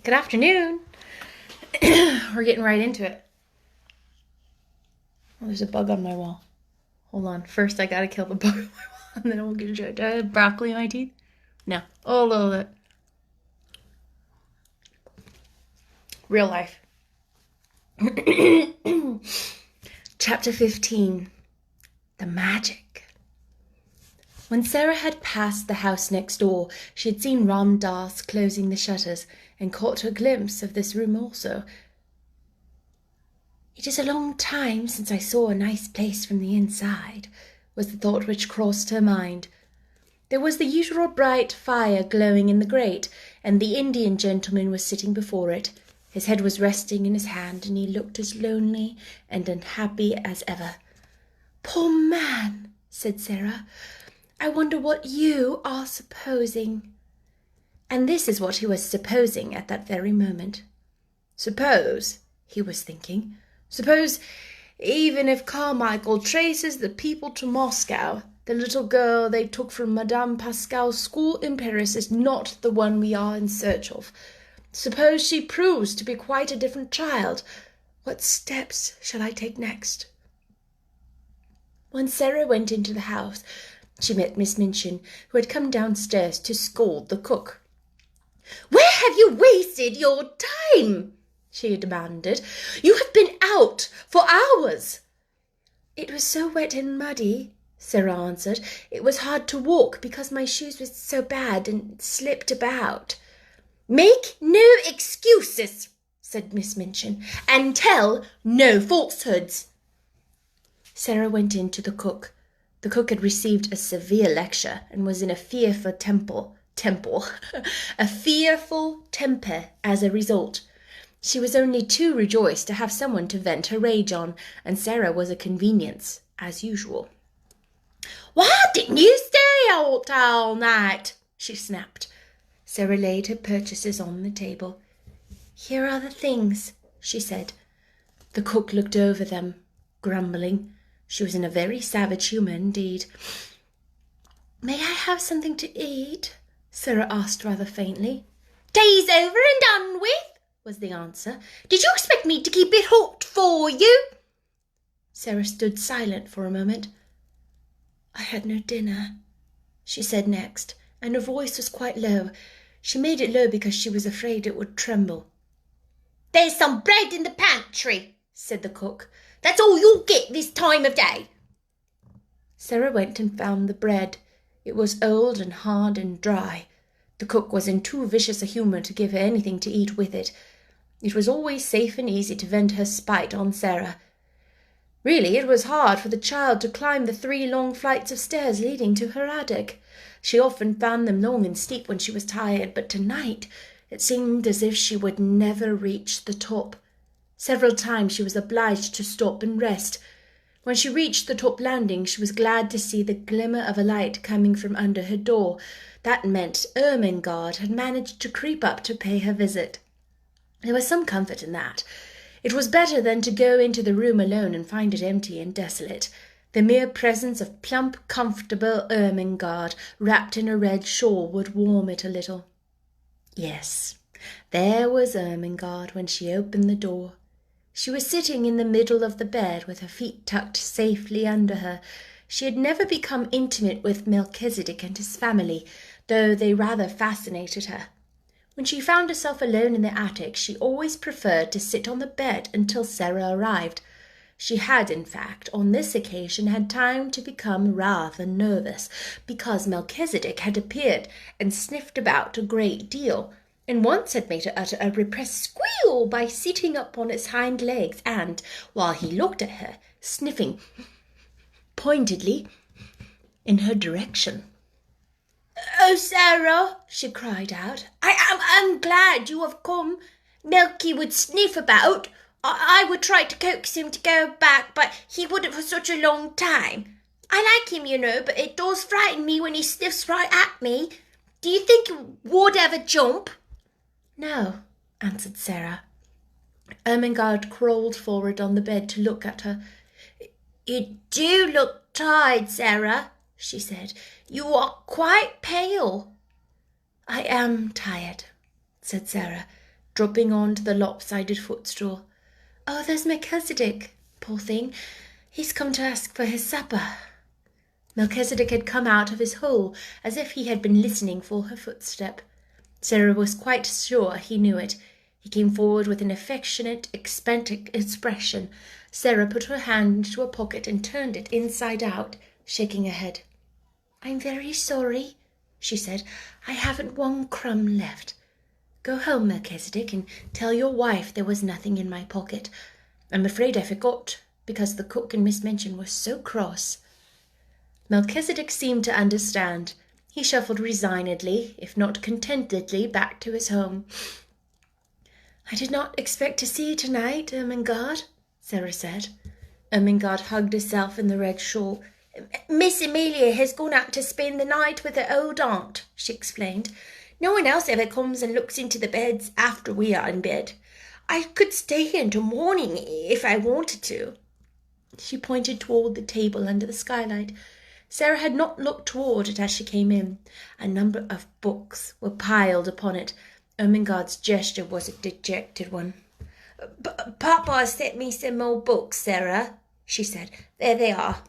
Good afternoon. We're getting right into it. Oh, there's a bug on my wall. Hold on. First, I gotta kill the bug on my wall, and then we'll get into it. Do I have broccoli in my teeth? No. Oh, a little bit. Real life. Chapter 15. The Magic. When Sarah had passed the house next door, she had seen Ram Dass closing the shutters and caught a glimpse of this room also. "It is a long time since I saw a nice place from the inside," was the thought which crossed her mind. There was the usual bright fire glowing in the grate, and the Indian gentleman was sitting before it. His head was resting in his hand, and he looked as lonely and unhappy as ever. "Poor man," said Sarah. "I wonder what you are supposing." And this is what he was supposing at that very moment. Suppose, he was thinking, suppose even if Carmichael traces the people to Moscow, the little girl they took from Madame Pascal's school in Paris is not the one we are in search of. Suppose she proves to be quite a different child. What steps shall I take next? When Sarah went into the house, she met Miss Minchin, who had come downstairs to scold the cook. "Where have you wasted your time?" she demanded. "You have been out for hours." "It was so wet and muddy," Sarah answered. "It was hard to walk because my shoes were so bad and slipped about." "Make no excuses," said Miss Minchin, "and tell no falsehoods." Sarah went in to the cook. The cook had received a severe lecture and was in a fearful temper as a result. She was only too rejoiced to have someone to vent her rage on, and Sarah was a convenience, as usual. "Why didn't you stay out all night?" she snapped. Sarah laid her purchases on the table. "Here are the things," she said. The cook looked over them, grumbling. She was in a very savage humour indeed. "May I have something to eat?" Sarah asked rather faintly. "Day's over and done with," was the answer. "Did you expect me to keep it hot for you?" Sarah stood silent for a moment. "I had no dinner," she said next, and her voice was quite low. She made it low because she was afraid it would tremble. "There's some bread in the pantry," said the cook. "That's all you'll get this time of day." Sarah went and found the bread. It was old and hard and dry. The cook was in too vicious a humour to give her anything to eat with it. It was always safe and easy to vent her spite on Sarah. Really, it was hard for the child to climb the 3 long flights of stairs leading to her attic. She often found them long and steep when she was tired, but tonight it seemed as if she would never reach the top. Several times she was obliged to stop and rest. When she reached the top landing, she was glad to see the glimmer of a light coming from under her door. That meant Ermengarde had managed to creep up to pay her visit. There was some comfort in that. It was better than to go into the room alone and find it empty and desolate. The mere presence of plump, comfortable Ermengarde, wrapped in a red shawl, would warm it a little. Yes, there was Ermengarde when she opened the door. She was sitting in the middle of the bed with her feet tucked safely under her. She had never become intimate with Melchizedek and his family, though they rather fascinated her. When she found herself alone in the attic, she always preferred to sit on the bed until Sarah arrived. She had, in fact, on this occasion had time to become rather nervous, because Melchizedek had appeared and sniffed about a great deal, and once had made her utter a repressed squeal by sitting up on its hind legs and, while he looked at her, sniffing pointedly in her direction. "Oh, Sarah," she cried out, I am glad you have come. Melky would sniff about. I would try to coax him to go back, but he wouldn't for such a long time. I like him, you know, but it does frighten me when he sniffs right at me. Do you think he would ever jump?" "No," answered Sarah. Ermengarde crawled forward on the bed to look at her. "You do look tired, Sarah," she said. "You are quite pale." "I am tired," said Sarah. dropping onto the lopsided footstool. "Oh, there's Melchizedek, poor thing. He's come to ask for his supper." Melchizedek had come out of his hole as if he had been listening for her footstep. Sarah was quite sure he knew it. He came forward with an affectionate, expectant expression. Sarah put her hand into her pocket and turned it inside out, shaking her head. "I'm very sorry," she said. "I haven't one crumb left. Go home, Melchizedek, and tell your wife there was nothing in my pocket. I'm afraid I forgot, because the cook and Miss Minchin were so cross." Melchizedek seemed to understand. He shuffled resignedly, if not contentedly, back to his home. "I did not expect to see you tonight, Ermengarde," Sarah said. Ermengarde hugged herself in the red shawl. "Miss Amelia has gone out to spend the night with her old aunt," she explained. "No one else ever comes and looks into the beds after we are in bed. I could stay here until morning if I wanted to." She pointed toward the table under the skylight. Sarah had not looked toward it as she came in. A number of books were piled upon it. Ermengarde's gesture was a dejected one. "Papa sent me some more books, Sarah," she said. "There they are."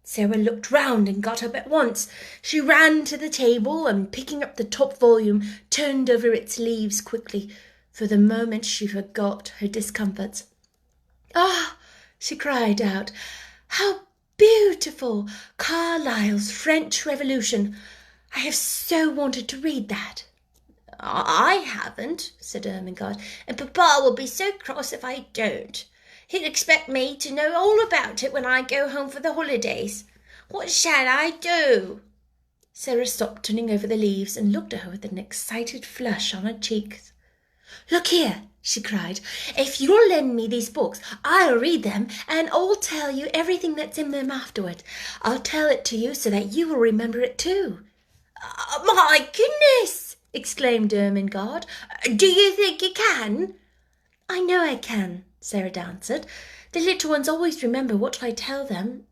Sarah looked round and got up at once. She ran to the table and, picking up the top volume, turned over its leaves quickly. For the moment she forgot her discomforts. "Ah!" she cried out. "How beautiful! Carlyle's French Revolution. I have so wanted to read that." "I haven't," said Ermengarde, "and Papa will be so cross if I don't. He'd expect me to know all about it when I go home for the holidays. What shall I do?" Sarah stopped turning over the leaves and looked at her with an excited flush on her cheeks. "Look here," she cried. "If you'll lend me these books, I'll read them, and I'll tell you everything that's in them afterward. I'll tell it to you so that you will remember it too." "My goodness!" exclaimed Ermengarde. "Do you think you can?" "I know I can," Sarah answered. "The little ones always remember what I tell them."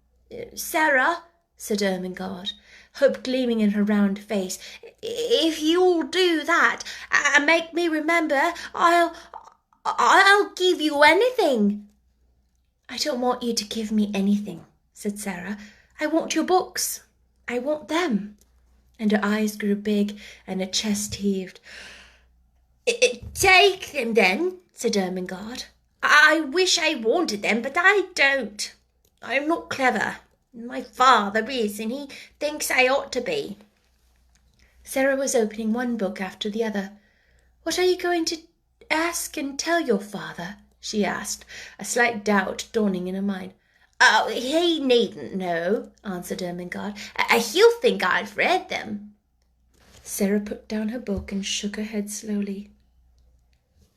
"Sarah," said Ermengarde, hope gleaming in her round face, "if you'll do that and make me remember, I'll give you anything." "I don't want you to give me anything," said Sarah. "I want your books. I want them." And her eyes grew big and her chest heaved. "Take them then," said Ermengarde. "I wish I wanted them, but I don't. I'm not clever. My father is, and he thinks I ought to be." Sarah was opening one book after the other. "What are you going to ask and tell your father?" she asked, a slight doubt dawning in her mind. "Oh, he needn't know," answered Ermengarde. "He'll think I've read them." Sarah put down her book and shook her head slowly.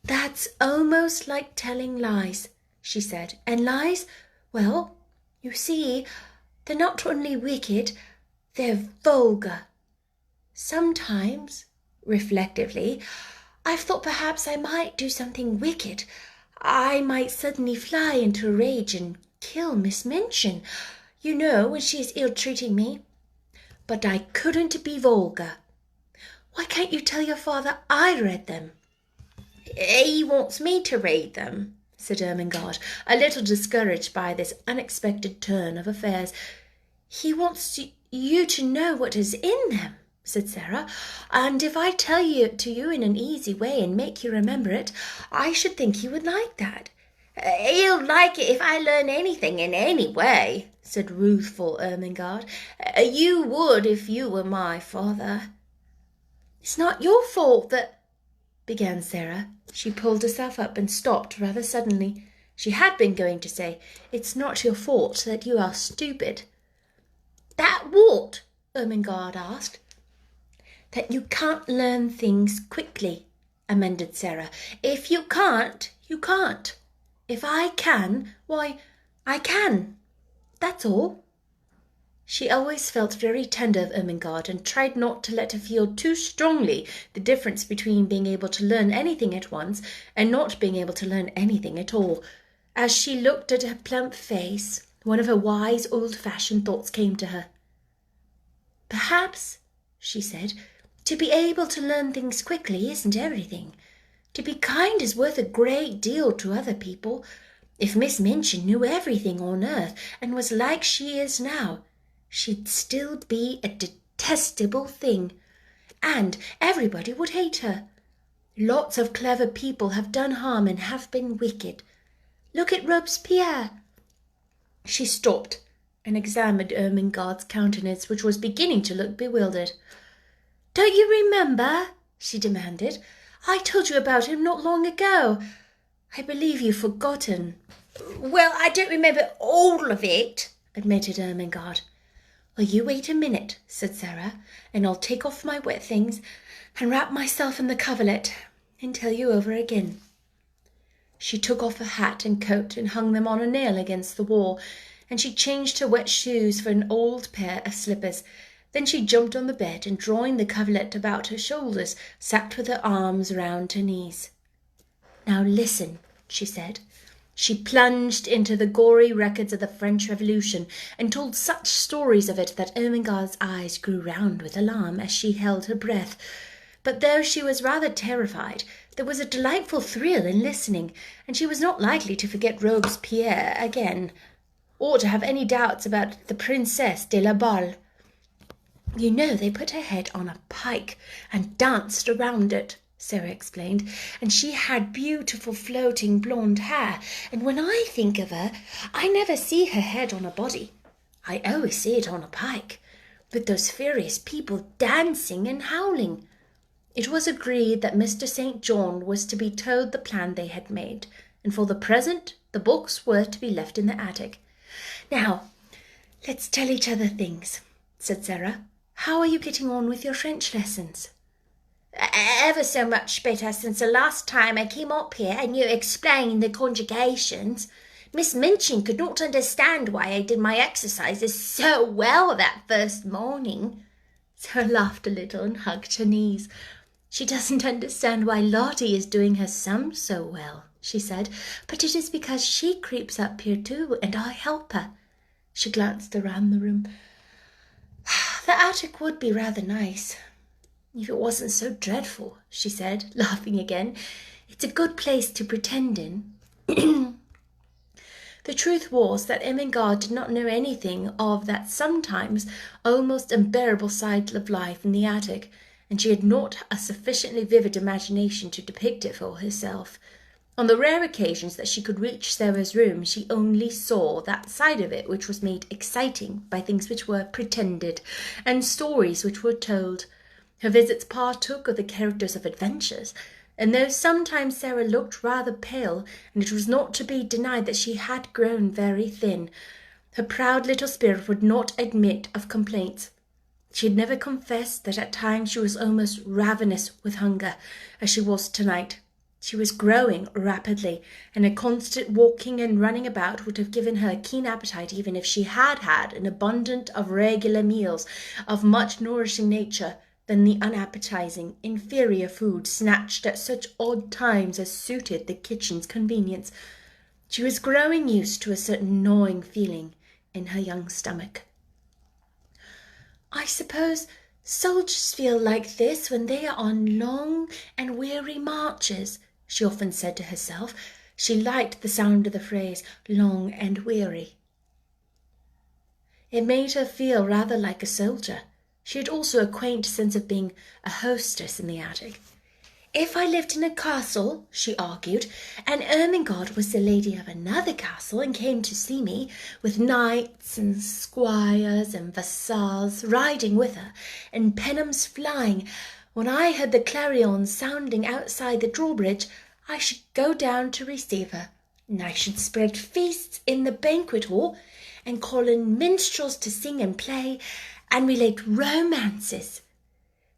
"That's almost like telling lies," she said. "And lies, well, you see, they're not only wicked, they're vulgar. Sometimes," reflectively, "I've thought perhaps I might do something wicked. I might suddenly fly into a rage and kill Miss Minchin, you know, when she is ill-treating me. But I couldn't be vulgar. Why can't you tell your father I read them?" "He wants me to read them," said Ermengarde, a little discouraged by this unexpected turn of affairs. "He wants you to know what is in them," said Sarah, "and if I tell it to you in an easy way and make you remember it, I should think he would like that." "He'll like it if I learn anything in any way," said ruthful Ermengarde. "You would if you were my father." "It's not your fault that—" began Sarah. She pulled herself up and stopped rather suddenly. She had been going to say, "It's not your fault that you are stupid." "That what?" Ermengarde asked. "That you can't learn things quickly," amended Sarah. "If you can't, you can't. If I can, why, I can. That's all." She always felt very tender of Ermengarde and tried not to let her feel too strongly the difference between being able to learn anything at once and not being able to learn anything at all. As she looked at her plump face, one of her wise, old-fashioned thoughts came to her. "Perhaps," she said, "to be able to learn things quickly isn't everything. To be kind is worth a great deal to other people. If Miss Minchin knew everything on earth and was like she is now, she'd still be a detestable thing, and everybody would hate her. Lots of clever people have done harm and have been wicked. Look at Robespierre." She stopped and examined Ermengarde's countenance, which was beginning to look bewildered. "Don't you remember?" she demanded. "I told you about him not long ago. I believe you've forgotten." "Well, I don't remember all of it," admitted Ermengarde. "Well, you wait a minute," said Sarah, "and I'll take off my wet things and wrap myself in the coverlet and tell you over again." She took off her hat and coat and hung them on a nail against the wall, and she changed her wet shoes for an old pair of slippers. Then she jumped on the bed and, drawing the coverlet about her shoulders, sat with her arms round her knees. "Now listen," she said. She plunged into the gory records of the French Revolution and told such stories of it that Ermengarde's eyes grew round with alarm as she held her breath. But though she was rather terrified, there was a delightful thrill in listening, and she was not likely to forget Robespierre again, or to have any doubts about the Princesse de la Balle. "You know they put her head on a pike and danced around it," Sarah explained, "and she had beautiful floating blonde hair, and when I think of her, I never see her head on a body. I always see it on a pike, with those furious people dancing and howling." It was agreed that Mr. St. John was to be told the plan they had made, and for the present the books were to be left in the attic. "Now, let's tell each other things," said Sarah. "How are you getting on with your French lessons?" "Ever so much better since the last time I came up here and you explained the conjugations. Miss Minchin could not understand why I did my exercises so well that first morning." Sarah laughed a little and hugged her knees. "She doesn't understand why Lottie is doing her sums so well," she said, "but it is because she creeps up here too, and I help her." She glanced around the room. "The attic would be rather nice if it wasn't so dreadful," she said, laughing again. "It's a good place to pretend in." The truth was that Ermengarde did not know anything of that sometimes almost unbearable side of life in the attic, and she had not a sufficiently vivid imagination to depict it for herself. On the rare occasions that she could reach Sarah's room, she only saw that side of it which was made exciting by things which were pretended, and stories which were told. Her visits partook of the characters of adventures, and though sometimes Sarah looked rather pale, and it was not to be denied that she had grown very thin, her proud little spirit would not admit of complaints. She had never confessed that at times she was almost ravenous with hunger, as she was tonight. She was growing rapidly, and a constant walking and running about would have given her a keen appetite even if she had had an abundance of regular meals of much nourishing nature than the unappetizing, inferior food snatched at such odd times as suited the kitchen's convenience. She was growing used to a certain gnawing feeling in her young stomach. "I suppose soldiers feel like this when they are on long and weary marches," she often said to herself. She liked the sound of the phrase, long and weary. It made her feel rather like a soldier. She had also a quaint sense of being a hostess in the attic. "If I lived in a castle," she argued, "and Ermengarde was the lady of another castle and came to see me, with knights and squires and vassals riding with her, and pennons flying, when I heard the clarions sounding outside the drawbridge, I should go down to receive her, and I should spread feasts in the banquet hall, and call in minstrels to sing and play, and relate romances.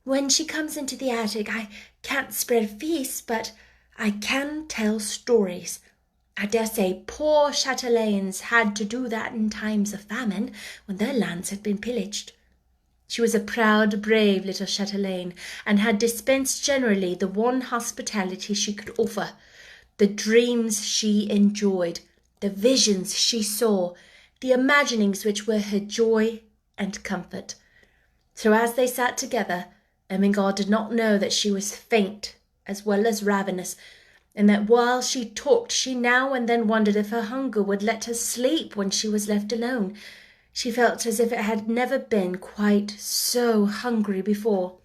When she comes into the attic, I can't spread feasts, but I can tell stories. I dare say poor chatelaines had to do that in times of famine, when their lands had been pillaged." She was a proud, brave little chatelaine, and had dispensed generally the one hospitality she could offer. The dreams she enjoyed, the visions she saw, the imaginings which were her joy and comfort. So as they sat together, Ermengarde did not know that she was faint as well as ravenous, and that while she talked she now and then wondered if her hunger would let her sleep when she was left alone. She felt as if it had never been quite so hungry before.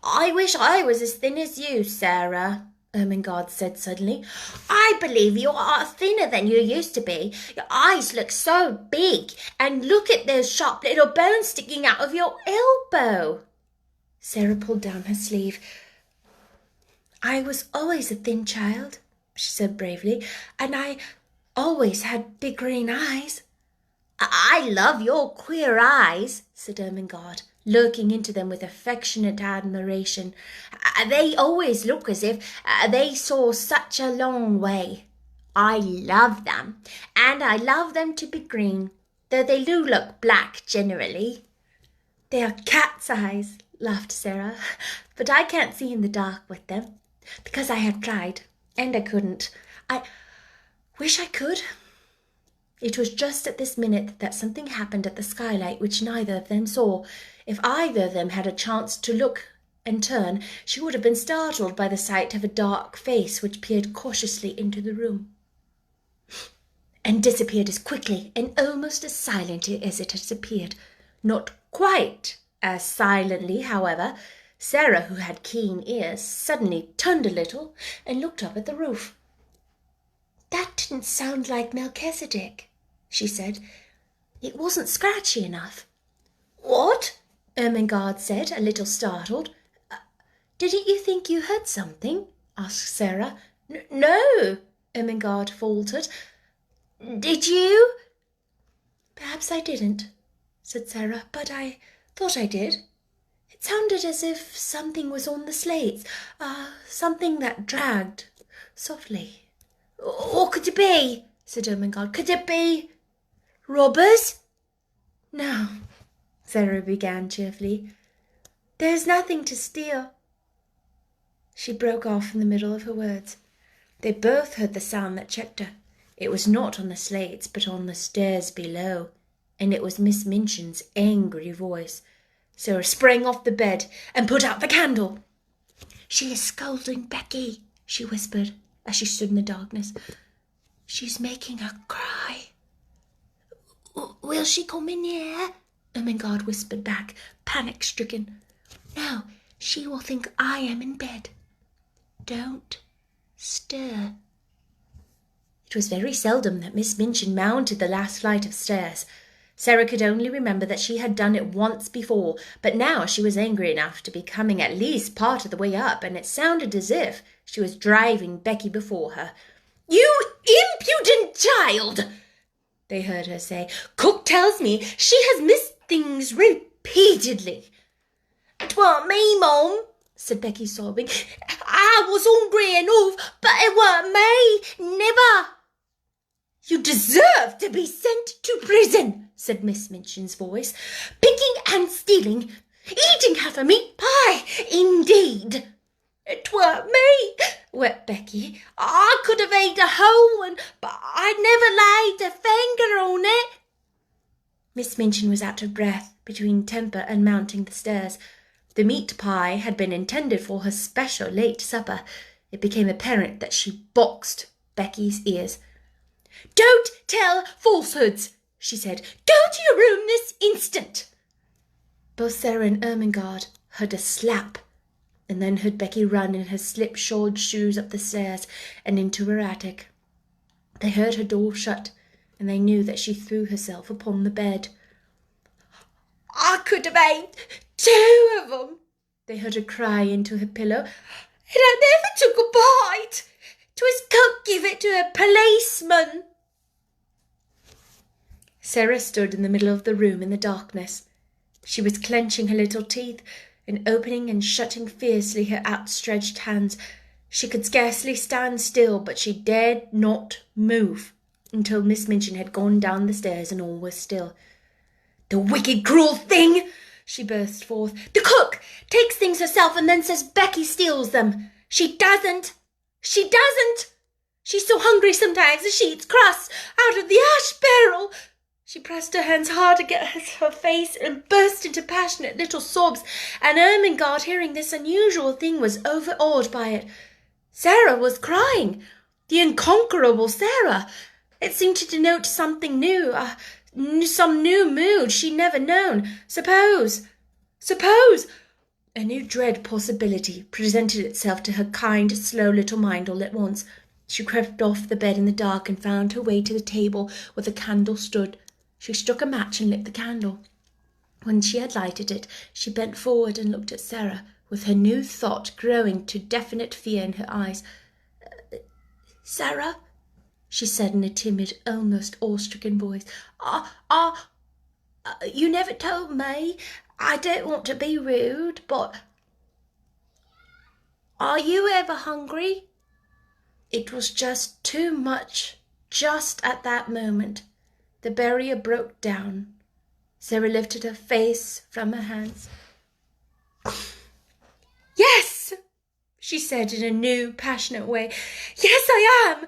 "I wish I was as thin as you, Sarah," Ermengarde said suddenly. "I believe you are thinner than you used to be. Your eyes look so big, and look at those sharp little bones sticking out of your elbow." Sarah pulled down her sleeve. "I was always a thin child," she said bravely, "and I always had big green eyes." "I love your queer eyes," said Ermengarde, looking into them with affectionate admiration. "They always look as if they saw such a long way. I love them, and I love them to be green, though they do look black generally." "They are cat's eyes," laughed Sarah, "but I can't see in the dark with them, because I have tried, and I couldn't. I wish I could." It was just at this minute that something happened at the skylight which neither of them saw. If either of them had a chance to look and turn, she would have been startled by the sight of a dark face which peered cautiously into the room and disappeared as quickly and almost as silently as it had appeared. Not quite as silently, however. Sarah, who had keen ears, suddenly turned a little and looked up at the roof. "That didn't sound like Melchizedek," she said. "It wasn't scratchy enough." "What?" Ermengarde said, a little startled. "Didn't you think you heard something?" asked Sarah. No," Ermengarde faltered. "Did you?" "Perhaps I didn't," said Sarah, "but I thought I did. It sounded as if something was on the slates, something that dragged softly." "What could it be?" said Ermengarde. "Could it be robbers?" "No," Sarah began cheerfully. "There's nothing to steal." She broke off in the middle of her words. They both heard the sound that checked her. It was not on the slates, but on the stairs below, and it was Miss Minchin's angry voice. Sarah sprang off the bed and put out the candle. "She is scolding Becky," she whispered, as she stood in the darkness. "She's making her cry." "Will she come in here?" Ermengarde whispered back, panic-stricken. "No, she will think I am in bed. Don't stir." It was very seldom that Miss Minchin mounted the last flight of stairs. Sarah could only remember that she had done it once before, but now she was angry enough to be coming at least part of the way up, and it sounded as if she was driving Becky before her. "You impudent child!" they heard her say. "Cook tells me she has missed things repeatedly." "'Twarn't me, Mum," said Becky, sobbing. "I was hungry enough, but it weren't me, never." "You deserve to be sent to prison," said Miss Minchin's voice. "Picking and stealing, eating half a meat pie, indeed." "'Twarn't me," wept Becky. "I could have ate a whole one, but I never laid a finger on it." Miss Minchin was out of breath between temper and mounting the stairs. The meat pie had been intended for her special late supper. It became apparent that she boxed Becky's ears. "Don't tell falsehoods," she said. "Go to your room this instant." Both Sarah and Ermengarde heard a slap, and then heard Becky run in her slip-shod shoes up the stairs and into her attic. They heard her door shut, and they knew that she threw herself upon the bed. "I could have ate 2 of them," they heard her cry into her pillow, "and I never took a bite. 'Twas cook give it to a policeman." Sarah stood in the middle of the room in the darkness. She was clenching her little teeth and opening and shutting fiercely her outstretched hands. She could scarcely stand still, but she dared not move until Miss Minchin had gone down the stairs and all was still. "The wicked, cruel thing!" she burst forth. "The cook takes things herself and then says Becky steals them. She doesn't. She doesn't. She's so hungry sometimes that she eats crusts out of the ash barrel. She pressed her hands hard against her face and burst into passionate little sobs, and Ermengarde, hearing this unusual thing, was overawed by it. Sarah was crying. The unconquerable Sarah. It seemed to denote something new, some new mood she'd never known. Suppose a new dread possibility presented itself to her kind, slow little mind all at once. She crept off the bed in the dark and found her way to the table where the candle stood. She struck a match and lit the candle. When she had lighted it, she bent forward and looked at Sarah, with her new thought growing to definite fear in her eyes. "Sarah," she said in a timid, almost awe-stricken voice, you never told me. I don't want to be rude, but are you ever hungry?" It was just too much. Just at that moment, the barrier broke down. Sarah lifted her face from her hands. "Yes," she said in a new, passionate way. "Yes, I am.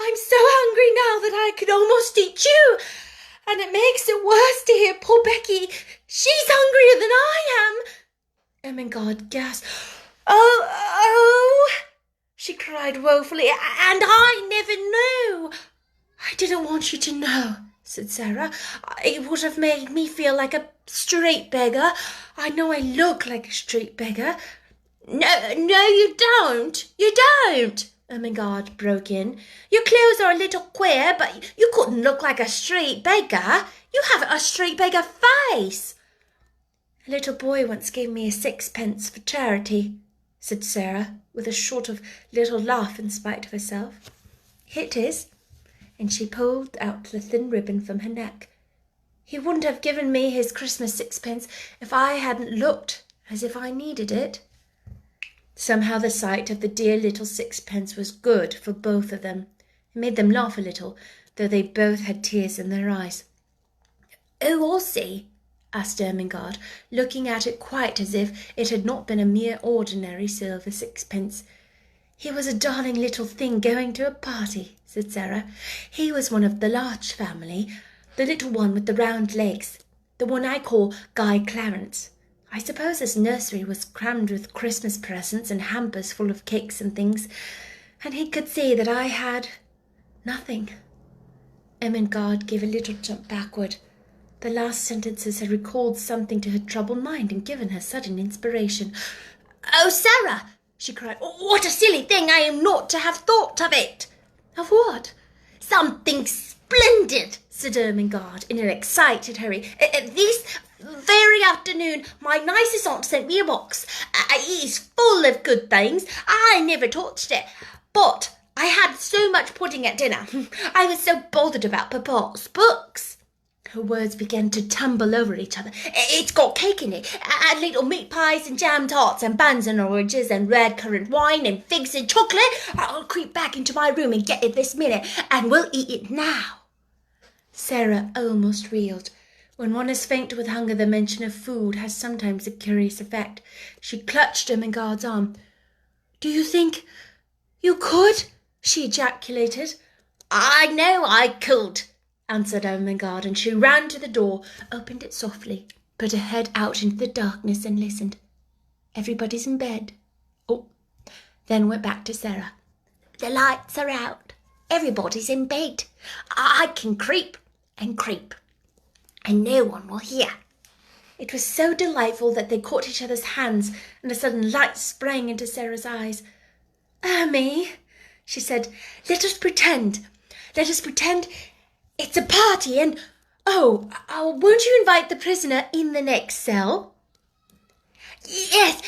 I'm so hungry now that I could almost eat you. And it makes it worse to hear poor Becky. She's hungrier than I am." Ermengarde gasped. Oh, she cried woefully, "and I never knew." "I didn't want you to know," said Sarah. "It would have made me feel like a street beggar. I know I look like a street beggar." No, you don't. You don't," Ermengarde broke in. "Your clothes are a little queer, but you couldn't look like a street beggar. You haven't a street beggar face." "A little boy once gave me a 6pence for charity," said Sarah, with a sort of little laugh in spite of herself. "Here it is," and she pulled out the thin ribbon from her neck. "He wouldn't have given me his Christmas 6pence if I hadn't looked as if I needed it." Somehow the sight of the dear little 6pence was good for both of them. It made them laugh a little, though they both had tears in their eyes. "Who was he?" asked Ermengarde, looking at it quite as if it had not been a mere ordinary silver 6pence. "He was a darling little thing going to a party," said Sarah. "He was one of the Larch family, the little one with the round legs, the one I call Guy Clarence. I suppose his nursery was crammed with Christmas presents and hampers full of cakes and things, and he could see that I had nothing." Ermengarde gave a little jump backward. The last sentences had recalled something to her troubled mind and given her sudden inspiration. "Oh, Sarah," she cried, "what a silly thing! I am not to have thought of it." "Of what?" "Something splendid," said Ermengarde in an excited hurry. "This very afternoon my nicest aunt sent me a box. It is full of good things. I never touched it, but I had so much pudding at dinner. I was so bothered about Papa's books." Her words began to tumble over each other. "It's got cake in it, and little meat pies and jam tarts and buns and oranges and red currant wine and figs and chocolate. I'll creep back into my room and get it this minute, and we'll eat it now." Sarah almost reeled. When one is faint with hunger, the mention of food has sometimes a curious effect. She clutched Ermengarde's arm. "Do you think you could?" she ejaculated. "I know I could," answered Ermengarde, and she ran to the door, opened it softly, put her head out into the darkness and listened. "Everybody's in bed." Then went back to Sarah. "The lights are out. Everybody's in bed. I can creep and creep, and no one will hear." It was so delightful that they caught each other's hands, and a sudden light sprang into Sarah's eyes. "Ermy," she said, let us pretend it's a party, and won't you invite the prisoner in the next cell?" Yes,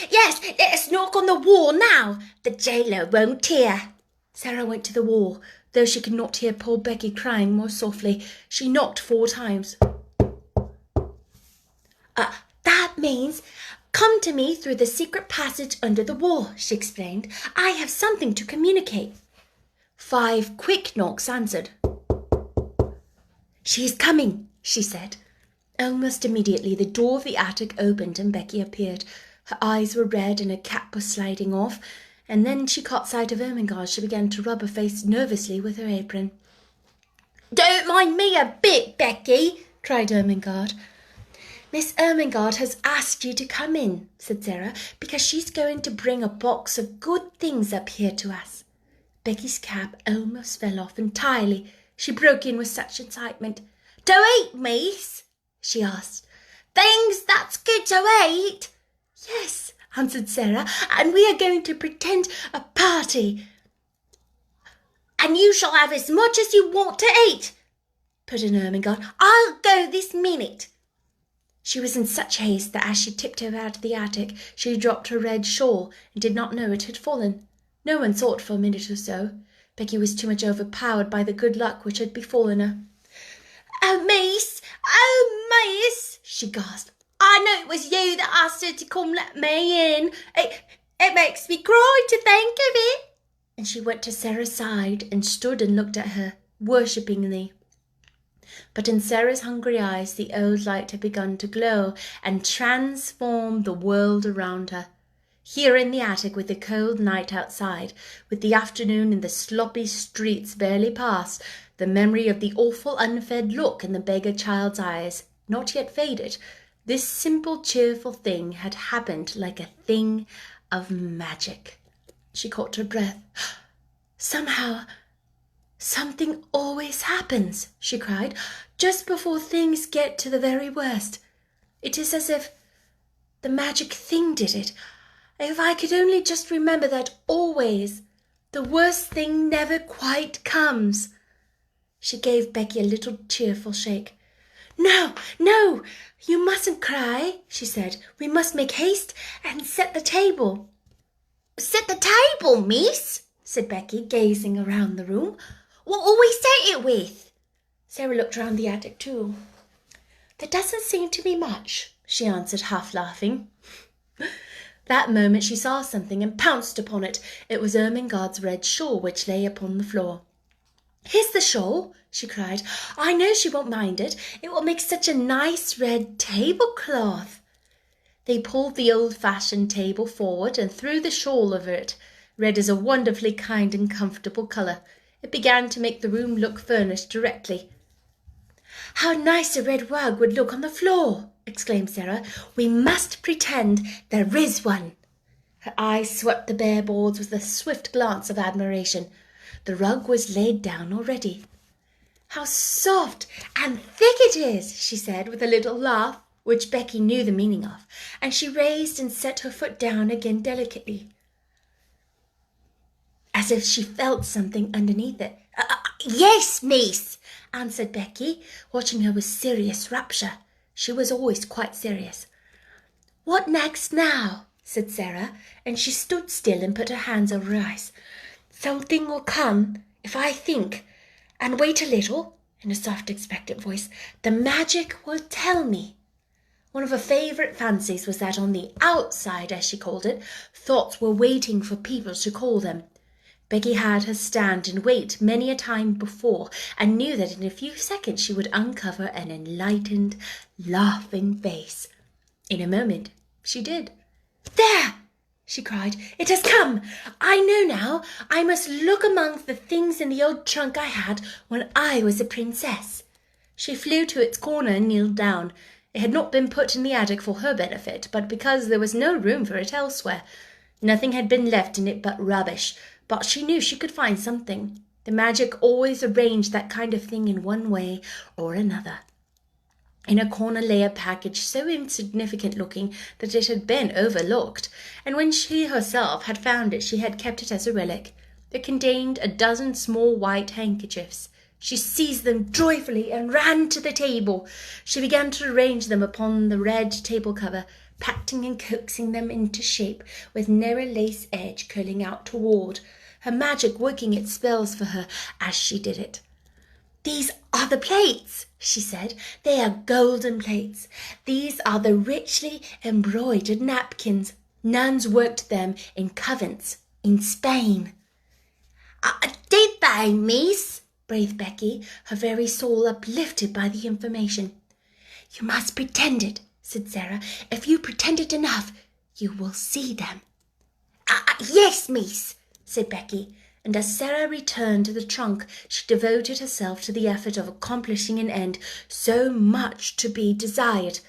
let's knock on the wall now. The jailer won't hear." Sarah went to the wall. Though she could not hear poor Becky crying more softly, she knocked 4 times. That means come to me through the secret passage under the wall," she explained. "I have something to communicate." 5 quick knocks answered. "She is coming," she said. Almost immediately the door of the attic opened and Becky appeared. Her eyes were red and her cap was sliding off, and then she caught sight of Ermengarde. She began to rub her face nervously with her apron. "Don't mind me a bit, Becky," cried Ermengarde. Miss Ermengarde has asked you to come in, said Sarah, because she's going to bring a box of good things up here to us. Becky's cap almost fell off entirely. She broke in with such excitement. To eat, miss? She asked. Things that's good to eat? Yes, answered Sarah, and we are going to pretend a party. And you shall have as much as you want to eat, put in Ermengarde. I'll go this minute. She was in such haste that as she tiptoed out of the attic, she dropped her red shawl and did not know it had fallen. No one saw it for a minute or so. Becky was too much overpowered by the good luck which had befallen her. Oh, miss, she gasped. I know it was you that asked her to come let me in. It makes me cry to think of it. And she went to Sarah's side and stood and looked at her, worshippingly. But in Sarah's hungry eyes the old light had begun to glow and transform the world around her. Here in the attic, with the cold night outside, with the afternoon and the sloppy streets barely past, the memory of the awful unfed look in the beggar child's eyes not yet faded, this simple cheerful thing had happened like a thing of magic. She caught her breath. Somehow, something always happens, she cried, just before things get to the very worst. It is as if the magic thing did it. If I could only just remember that always, the worst thing never quite comes. She gave Becky a little cheerful shake. No, you mustn't cry, she said. We must make haste and set the table. Set the table, miss, said Becky, gazing around the room. What will we set it with? Sarah looked round the attic too. There doesn't seem to be much, she answered, half laughing. That moment she saw something and pounced upon it. It was Ermengarde's red shawl which lay upon the floor. Here's the shawl, she cried. I know she won't mind it. It will make such a nice red tablecloth. They pulled the old-fashioned table forward and threw the shawl over it. Red is a wonderfully kind and comfortable colour. It began to make the room look furnished directly. How nice a red rug would look on the floor, exclaimed Sarah. We must pretend there is one. Her eyes swept the bare boards with a swift glance of admiration. The rug was laid down already. How soft and thick it is, she said with a little laugh, which Becky knew the meaning of, and she raised and set her foot down again delicately, as if she felt something underneath it. Yes, miss, answered Becky, watching her with serious rapture. She was always quite serious. What next now? Said Sarah, and she stood still and put her hands over her eyes. Something will come if I think, and wait a little, in a soft, expectant voice. The magic will tell me. One of her favourite fancies was that on the outside, as she called it, thoughts were waiting for people to call them. Becky had her stand and wait many a time before, and knew that in a few seconds she would uncover an enlightened, laughing face. In a moment she did. There! She cried. It has come! I know now. I must look among the things in the old trunk I had when I was a princess. She flew to its corner and kneeled down. It had not been put in the attic for her benefit, but because there was no room for it elsewhere. Nothing had been left in it but rubbish, but she knew she could find something. The magic always arranged that kind of thing in one way or another. In a corner lay a package so insignificant-looking that it had been overlooked, and when she herself had found it she had kept it as a relic. It contained a dozen small white handkerchiefs. She seized them joyfully and ran to the table. She began to arrange them upon the red table cover, patting and coaxing them into shape, with narrow lace edge curling out toward, her magic working its spells for her as she did it. These are the plates, she said. They are golden plates. These are the richly embroidered napkins. Nuns worked them in convents in Spain. Did they, miss? Breathed Becky, her very soul uplifted by the information. You must pretend it, said Sarah. If you pretend it enough, you will see them. Yes, miss, said Becky, and as Sarah returned to the trunk, she devoted herself to the effort of accomplishing an end so much to be desired.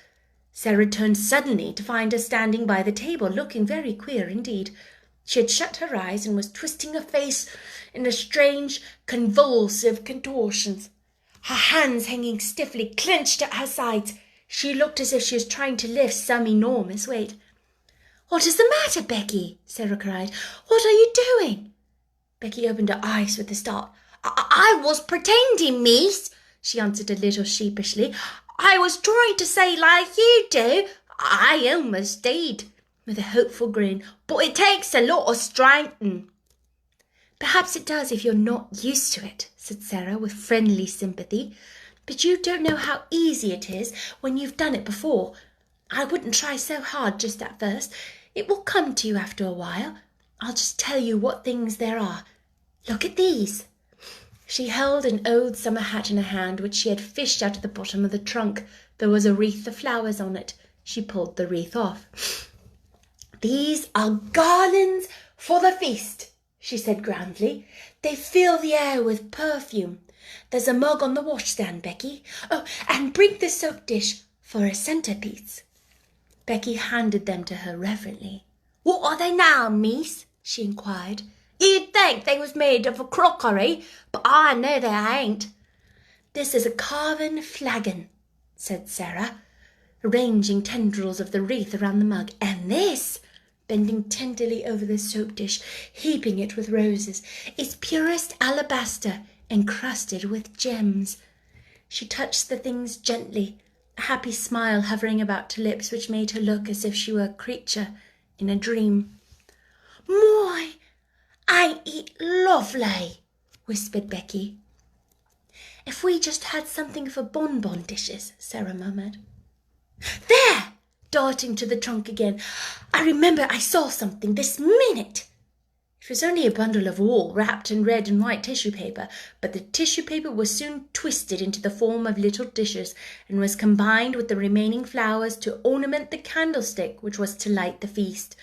Sarah turned suddenly to find her standing by the table, looking very queer indeed. She had shut her eyes and was twisting her face in a strange, convulsive contortions, her hands hanging stiffly clenched at her sides. She looked as if she was trying to lift some enormous weight. "What is the matter, Becky?" Sarah cried. "What are you doing?" Becky opened her eyes with a start. I was pretending, miss," she answered a little sheepishly. "I was trying to say like you do. I almost did," with a hopeful grin, "but it takes a lot of strength." "Perhaps it does if you're not used to it," said Sarah with friendly sympathy. "But you don't know how easy it is when you've done it before. I wouldn't try so hard just at first. It will come to you after a while. I'll just tell you what things there are. Look at these." She held an old summer hat in her hand, which she had fished out of the bottom of the trunk. There was a wreath of flowers on it. She pulled the wreath off. "These are garlands for the feast," she said grandly. "They fill the air with perfume. There's a mug on the washstand, Becky. Oh, and bring the soap dish for a centerpiece." Becky handed them to her reverently. "What are they now, miss?" she inquired. "You'd think they was made of a crockery, but I know they ain't." "This is a carven flagon," said Sarah, arranging tendrils of the wreath around the mug. "And this," bending tenderly over the soap dish, heaping it with roses, "is purest alabaster, encrusted with gems." She touched the things gently, a happy smile hovering about her lips which made her look as if she were a creature in a dream. "My, ain't it lovely?" whispered Becky. "If we just had something for bonbon dishes," Sarah murmured. "There!" darting to the trunk again. "I remember I saw something this minute." It was only a bundle of wool wrapped in red and white tissue paper, but the tissue paper was soon twisted into the form of little dishes and was combined with the remaining flowers to ornament the candlestick which was to light the feast.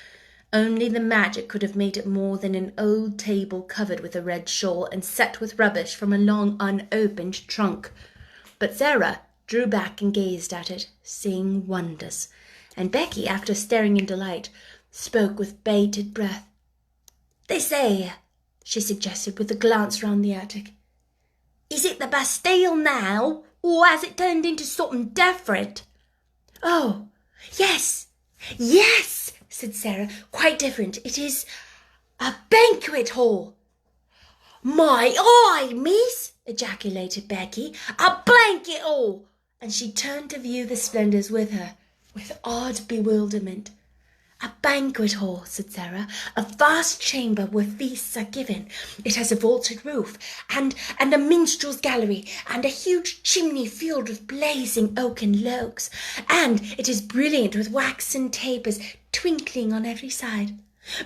Only the magic could have made it more than an old table covered with a red shawl and set with rubbish from a long unopened trunk. But Sarah drew back and gazed at it, seeing wonders, and Becky, after staring in delight, spoke with bated breath. "This here," she suggested with a glance round the attic. "Is it the Bastille now, or has it turned into something different?" "Oh, yes, yes," said Sarah, "quite different. It is a banquet hall." "My eye, miss!" ejaculated Becky. "A blanket hall!" And she turned to view the splendours with her, with odd bewilderment. "A banquet hall," said Sarah, "a vast chamber where feasts are given. It has a vaulted roof, and a minstrel's gallery, and a huge chimney filled with blazing oaken logs, and it is brilliant with waxen tapers twinkling on every side."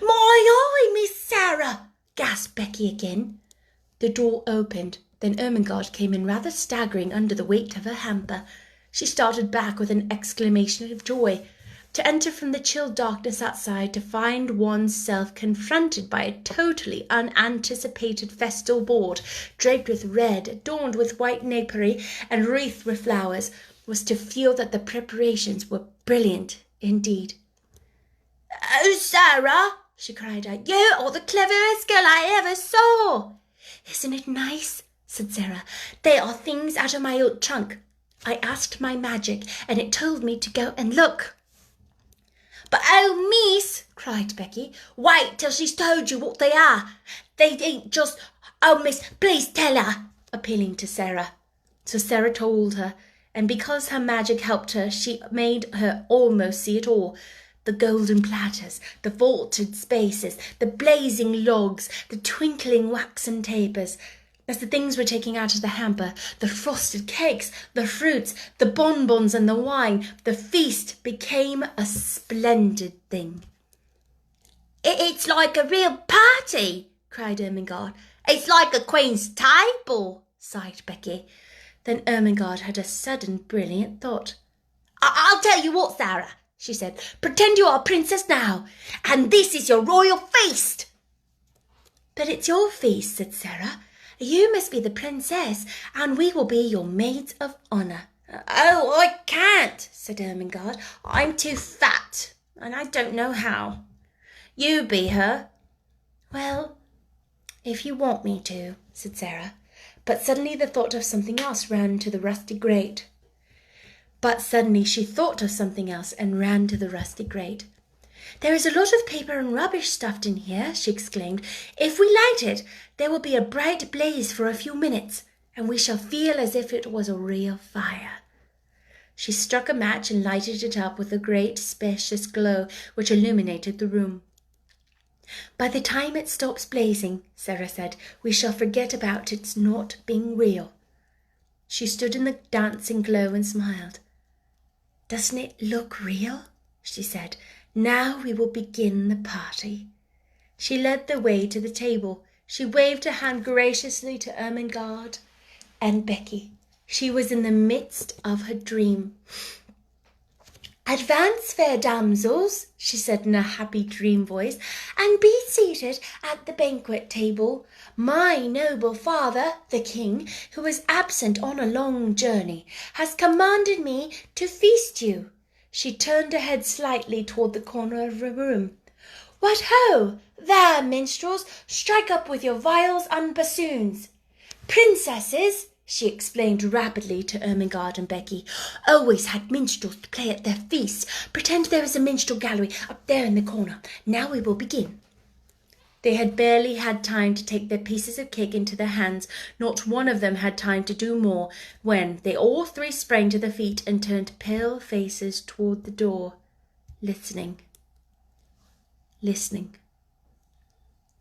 "My eye, Miss Sarah!" gasped Becky again. The door opened. Then Ermengarde came in, rather staggering under the weight of her hamper. She started back with an exclamation of joy. To enter from the chill darkness outside, to find one's self confronted by a totally unanticipated festal board, draped with red, adorned with white napery, and wreathed with flowers, was to feel that the preparations were brilliant indeed. "Oh, Sarah," she cried out, "you are the cleverest girl I ever saw." "Isn't it nice?" said Sarah. "They are things out of my old trunk. I asked my magic, and it told me to go and look." "But oh, miss," cried Becky, "wait till she's told you what they are. They ain't just... Oh, miss, please tell her," appealing to Sarah. So Sarah told her, and because her magic helped her, she made her almost see it all. The golden platters, the vaulted spaces, the blazing logs, the twinkling waxen tapers. As the things were taken out of the hamper, the frosted cakes, the fruits, the bonbons and the wine, the feast became a splendid thing. "It's like a real party," cried Ermengarde. "It's like a queen's table," sighed Becky. Then Ermengarde had a sudden brilliant thought. "I'll tell you what, Sarah," she said. "Pretend you are a princess now, and this is your royal feast." But it's your feast, said Sarah. You must be the princess, and we will be your maids of honour. Oh, I can't, said Ermengarde. I'm too fat, and I don't know how. You be her. Well, if you want me to, said Sarah. But suddenly the thought of something else ran to the rusty grate. There is a lot of paper and rubbish stuffed in here, she exclaimed. If we light it, there will be a bright blaze for a few minutes, and we shall feel as if it was a real fire. She struck a match and lighted it up with a great spacious glow which illuminated the room. By the time it stops blazing, Sarah said, we shall forget about its not being real. She stood in the dancing glow and smiled. Doesn't it look real? She said. Now we will begin the party. She led the way to the table. She waved her hand graciously to Ermengarde and Becky. She was in the midst of her dream. Advance, fair damsels, she said in a happy dream voice, and be seated at the banquet table. My noble father, the king, who is absent on a long journey, has commanded me to feast you. She turned her head slightly toward the corner of the room. What ho! There, minstrels, strike up with your viols and bassoons. Princesses, she explained rapidly to Ermengarde and Becky, always had minstrels to play at their feasts. Pretend there is a minstrel gallery up there in the corner. Now we will begin. They had barely had time to take their pieces of cake into their hands. Not one of them had time to do more, when they all three sprang to their feet and turned pale faces toward the door, listening.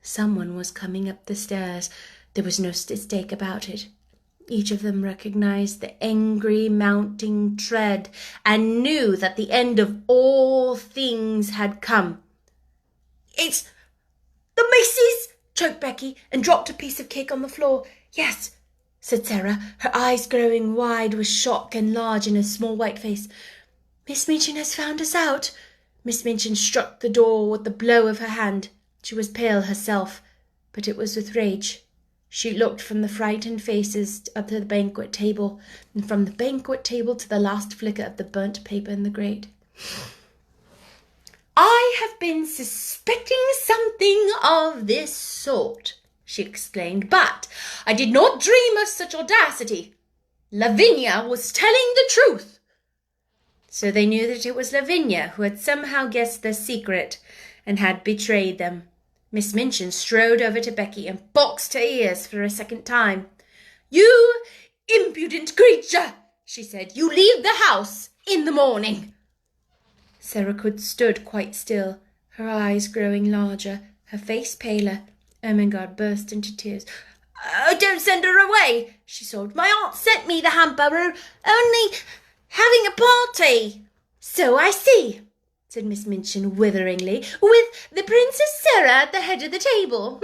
Someone was coming up the stairs. There was no mistake about it. Each of them recognized the angry mounting tread and knew that the end of all things had come. It's the Macy's, choked Becky, and dropped a piece of cake on the floor. Yes, said Sarah, her eyes growing wide with shock and large in her small white face. Miss Minchin has found us out. Miss Minchin struck the door with the blow of her hand. She was pale herself, but it was with rage. She looked from the frightened faces up to the banquet table, and from the banquet table to the last flicker of the burnt paper in the grate. I have been suspecting something of this sort, she exclaimed, but I did not dream of such audacity. Lavinia was telling the truth. So they knew that it was Lavinia who had somehow guessed their secret and had betrayed them. Miss Minchin strode over to Becky and boxed her ears for a second time. You impudent creature, she said. You leave the house in the morning. Sarah stood quite still, her eyes growing larger, her face paler. Ermengarde burst into tears. Oh, don't send her away, she sobbed. My aunt sent me the hamper. We're only having a party. So I see, said Miss Minchin witheringly, with the Princess Sarah at the head of the table,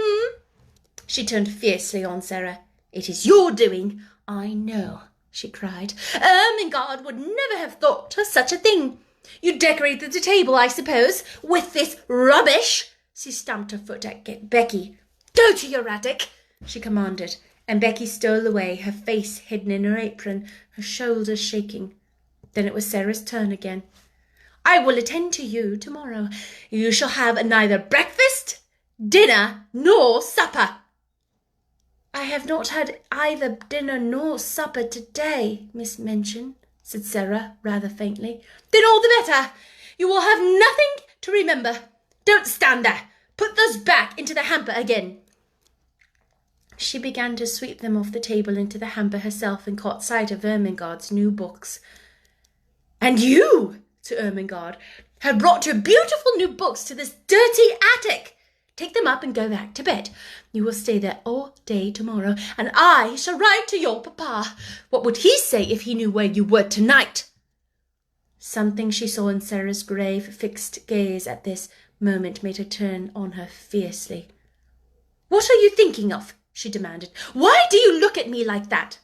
She turned fiercely on Sarah. It is your doing, I know, she cried. Ermengarde would never have thought of such a thing. You decorated the table, I suppose, with this rubbish. She stamped her foot at Becky. Go to your attic, she commanded, and Becky stole away, her face hidden in her apron, her shoulders shaking. Then it was Sarah's turn again. I will attend to you tomorrow. You shall have neither breakfast, dinner, nor supper. I have not had either dinner nor supper today, Miss Minchin, said Sarah rather faintly. Then all the better. You will have nothing to remember. Don't stand there. Put those back into the hamper again. She began to sweep them off the table into the hamper herself and caught sight of Ermengarde's new books. And you, to Ermengarde, have brought your beautiful new books to this dirty attic. Take them up and go back to bed. You will stay there all day tomorrow, and I shall write to your papa. What would he say if he knew where you were tonight? Something she saw in Sarah's grave, fixed gaze at this moment made her turn on her fiercely. What are you thinking of? She demanded. Why do you look at me like that?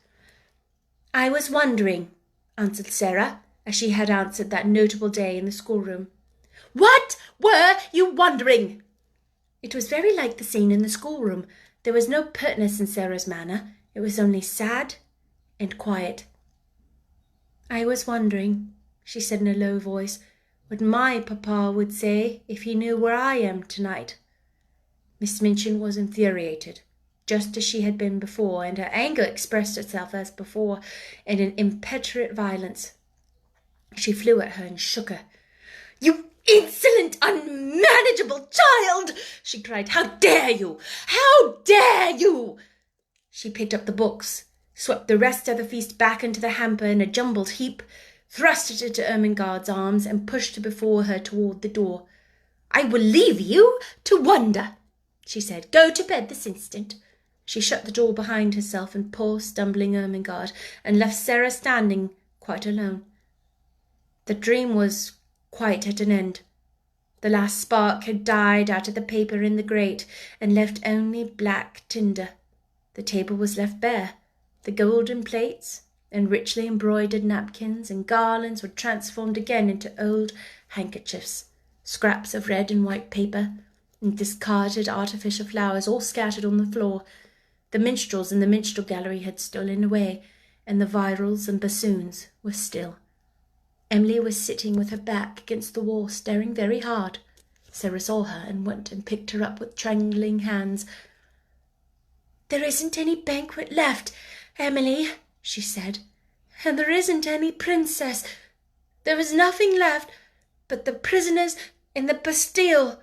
I was wondering, answered Sarah, as she had answered that notable day in the schoolroom. What were you wondering? It was very like the scene in the schoolroom. There was no pertness in Sarah's manner. It was only sad and quiet. "I was wondering," she said in a low voice, "what my papa would say if he knew where I am tonight." Miss Minchin was infuriated, just as she had been before, and her anger expressed itself as before in an impetuous violence. She flew at her and shook her. "You insolent, unmanageable child!" she cried. "How dare you? How dare you?" She picked up the books, swept the rest of the feast back into the hamper in a jumbled heap, thrust it into Ermengarde's arms, and pushed it before her toward the door. "I will leave you to wonder," she said. "Go to bed this instant." She shut the door behind herself and poor stumbling Ermengarde, and left Sarah standing quite alone. The dream was quite at an end. The last spark had died out of the paper in the grate and left only black tinder. The table was left bare. The golden plates and richly embroidered napkins and garlands were transformed again into old handkerchiefs, scraps of red and white paper, and discarded artificial flowers all scattered on the floor. The minstrels in the minstrel gallery had stolen away, and the viols and bassoons were still. Emily was sitting with her back against the wall, staring very hard. Sarah saw her and went and picked her up with trembling hands. "There isn't any banquet left, Emily," she said, "and there isn't any princess. There is nothing left but the prisoners in the Bastille."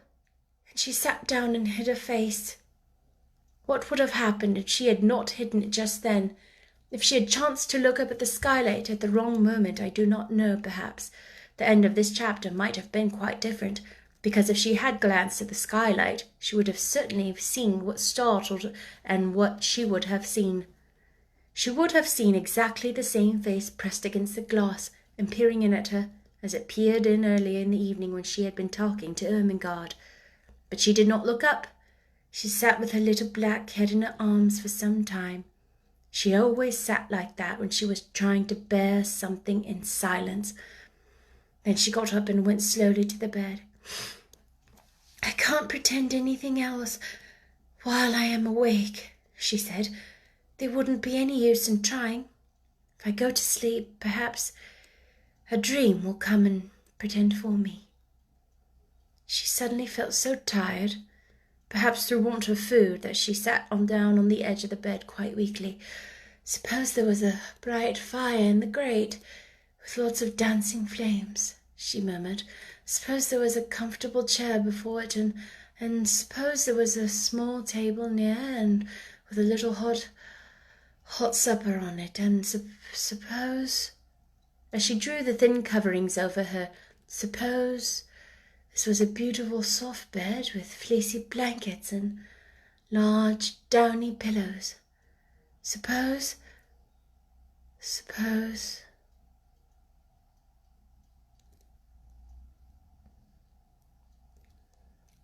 And she sat down and hid her face. What would have happened if she had not hidden it just then? If she had chanced to look up at the skylight at the wrong moment, I do not know. Perhaps the end of this chapter might have been quite different, because if she had glanced at the skylight, she would have certainly seen what startled and what she would have seen. She would have seen exactly the same face pressed against the glass and peering in at her as it peered in earlier in the evening when she had been talking to Ermengarde. But she did not look up. She sat with her little black head in her arms for some time. She always sat like that when she was trying to bear something in silence. Then she got up and went slowly to the bed. "I can't pretend anything else while I am awake," she said. "There wouldn't be any use in trying. If I go to sleep, perhaps a dream will come and pretend for me." She suddenly felt so tired, perhaps through want of food, that she sat down on the edge of the bed quite weakly. "Suppose there was a bright fire in the grate, with lots of dancing flames," she murmured. "Suppose there was a comfortable chair before it, and suppose there was a small table near, and with a little hot supper on it, and suppose—" As she drew the thin coverings over her, suppose this was a beautiful soft bed with fleecy blankets and large downy pillows. Suppose.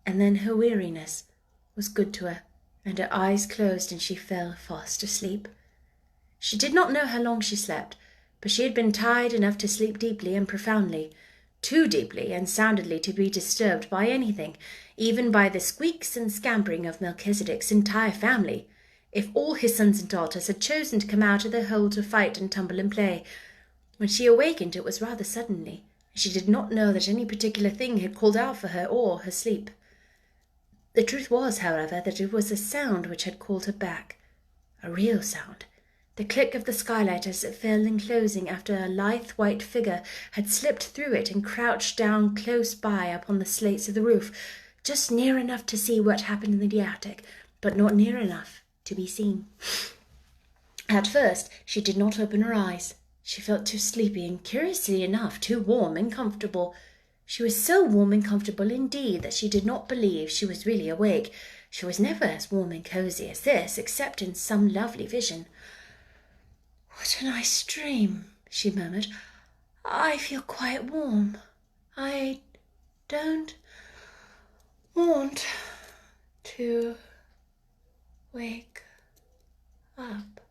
And then her weariness was good to her, and her eyes closed and she fell fast asleep. She did not know how long she slept, but she had been tired enough to sleep deeply and profoundly, too deeply and soundly to be disturbed by anything, even by the squeaks and scampering of Melchizedek's entire family, if all his sons and daughters had chosen to come out of their hole to fight and tumble and play. When she awakened, it was rather suddenly, and she did not know that any particular thing had called out for her or her sleep. The truth was, however, that it was a sound which had called her back, a real sound. The click of the skylight as it fell in closing after a lithe white figure had slipped through it and crouched down close by upon the slates of the roof, just near enough to see what happened in the attic, but not near enough to be seen. At first she did not open her eyes. She felt too sleepy and, curiously enough, too warm and comfortable. She was so warm and comfortable indeed that she did not believe she was really awake. She was never as warm and cosy as this, except in some lovely vision. "What a nice dream," she murmured. "I feel quite warm. I don't want to wake up."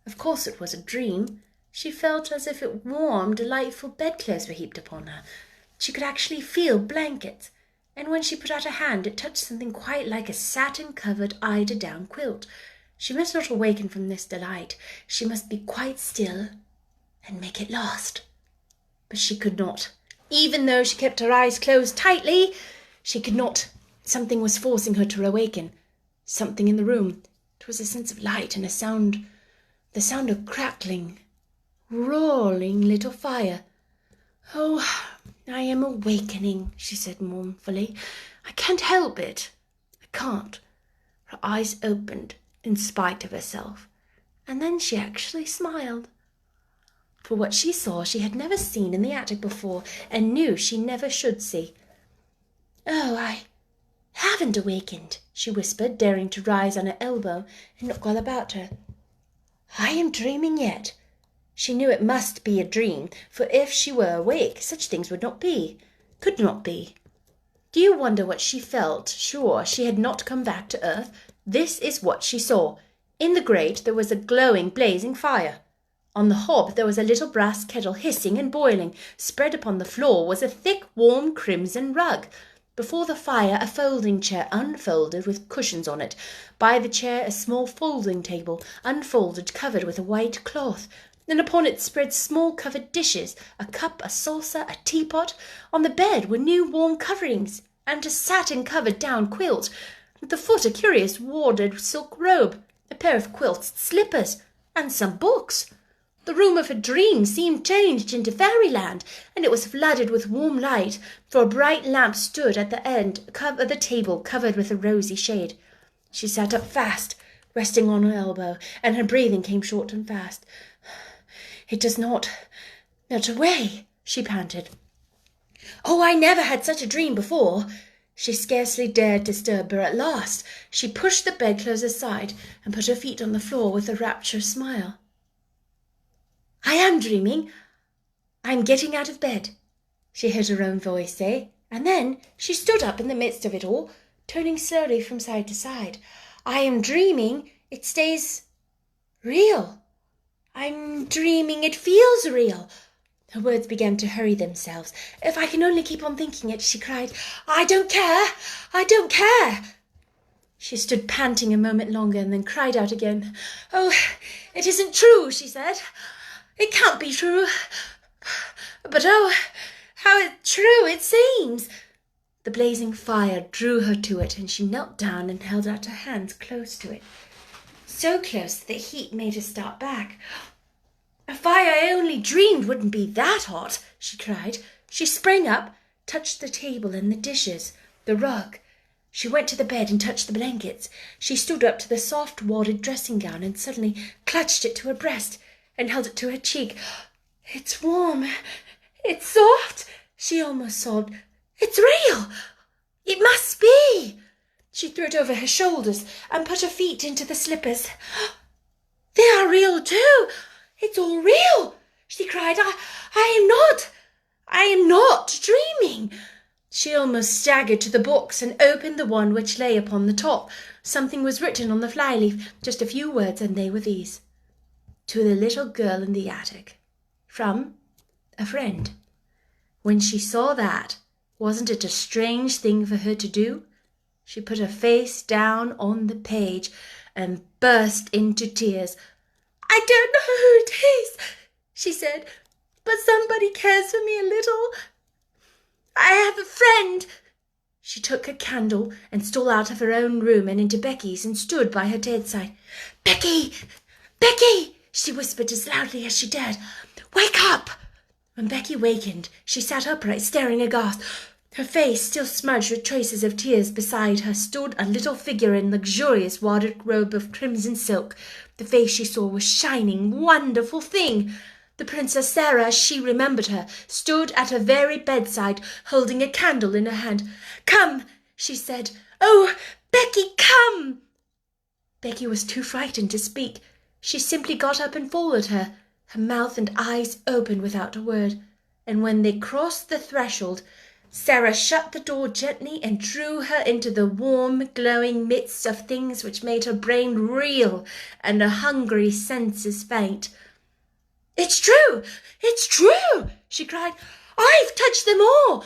Of course it was a dream. She felt as if warm, delightful bedclothes were heaped upon her. She could actually feel blankets. and when she put out her hand it touched something quite like a satin-covered eider-down quilt. She must not awaken from this delight. She must be quite still and make it last. But she could not. Even though she kept her eyes closed tightly, she could not. Something was forcing her to awaken. Something in the room. It was a sense of light and a sound, the sound of crackling, roaring little fire. "Oh, I am awakening," she said mournfully. "I can't help it. I can't." Her eyes opened in spite of herself, and then she actually smiled. For what she saw she had never seen in the attic before, and knew she never should see. "Oh, I haven't awakened," she whispered, daring to rise on her elbow and look all about her. "I am dreaming yet." She knew it must be a dream, for if she were awake, such things would not be, could not be. Do you wonder what she felt, sure she had not come back to earth? This is what she saw. In the grate there was a glowing, blazing fire. On the hob there was a little brass kettle hissing and boiling. Spread upon the floor was a thick, warm crimson rug. Before the fire a folding chair unfolded with cushions on it. By the chair a small folding table, unfolded, covered with a white cloth. And upon it spread small covered dishes, a cup, a saucer, a teapot. On the bed were new warm coverings, and a satin-covered down quilt. At the foot a curious wadded silk robe, a pair of quilted slippers, and some books. The room of her dream seemed changed into fairyland, and it was flooded with warm light, for a bright lamp stood at the end of the table covered with a rosy shade. She sat up fast, resting on her elbow, and her breathing came short and fast. "It does not melt away," she panted. "Oh, I never had such a dream before." She scarcely dared disturb her at last. She pushed the bedclothes aside and put her feet on the floor with a rapturous smile. "I am dreaming. I am getting out of bed," she heard her own voice say, and then she stood up in the midst of it all, turning slowly from side to side. "I am dreaming. It stays real. I'm dreaming. It feels real." Her words began to hurry themselves. "If I can only keep on thinking it," she cried. "I don't care. I don't care." She stood panting a moment longer and then cried out again. "Oh, it isn't true," she said. "It can't be true. But oh, how true it seems." The blazing fire drew her to it, and she knelt down and held out her hands close to it. So close that the heat made her start back. "A fire I only dreamed wouldn't be that hot," she cried. She sprang up, touched the table and the dishes, the rug. She went to the bed and touched the blankets. She stood up to the soft wadded dressing gown and suddenly clutched it to her breast and held it to her cheek. "It's warm. It's soft," she almost sobbed. "It's real. It must be." She threw it over her shoulders and put her feet into the slippers. "They are real too. It's all real," she cried. I am not dreaming." She almost staggered to the box and opened the one which lay upon the top. Something was written on the flyleaf, just a few words, and they were these: "To the little girl in the attic. From a friend." When she saw that, wasn't it a strange thing for her to do? She put her face down on the page and burst into tears. "I don't know who it is," she said, "but somebody cares for me a little. I have a friend." She took a candle and stole out of her own room and into Becky's and stood by her bedside. "Becky! Becky!" she whispered as loudly as she dared. "Wake up!" When Becky wakened, she sat upright, staring aghast. Her face, still smudged with traces of tears, beside her stood a little figure in luxurious wadded robe of crimson silk. The face she saw was shining, wonderful thing. The Princess Sarah, as she remembered her, stood at her very bedside, holding a candle in her hand. "Come," she said. "Oh, Becky, come!" Becky was too frightened to speak. She simply got up and followed her, her mouth and eyes open without a word. And when they crossed the threshold, Sarah shut the door gently and drew her into the warm, glowing midst of things which made her brain reel and her hungry senses faint. "It's true! It's true!" she cried. "I've touched them all.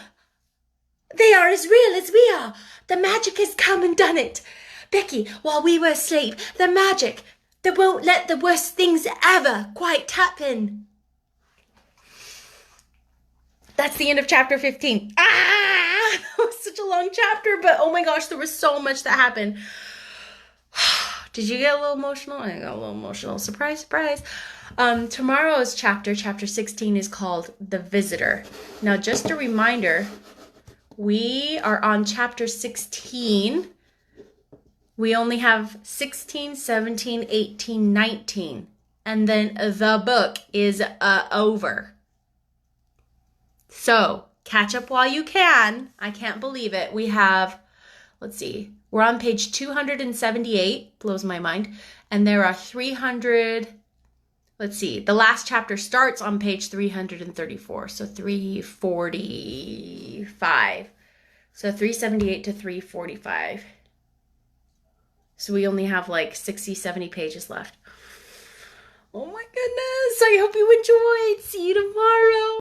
They are as real as we are. The magic has come and done it. Becky, while we were asleep, the magic that won't let the worst things ever quite happen. That's the end of chapter 15. That was such a long chapter, but oh my gosh, there was so much that happened. Did you get a little emotional? I got a little emotional. Surprise, surprise. Tomorrow's chapter 16, is called The Visitor. Now, just a reminder, we are on chapter 16. We only have 16, 17, 18, 19. And then the book is over. So, catch up while you can. I can't believe it. We have, let's see, we're on page 278, blows my mind. And there are 300, let's see, the last chapter starts on page 334. So 345. So 378 to 345. So we only have like 60, 70 pages left. Oh my goodness. I hope you enjoyed. See you tomorrow.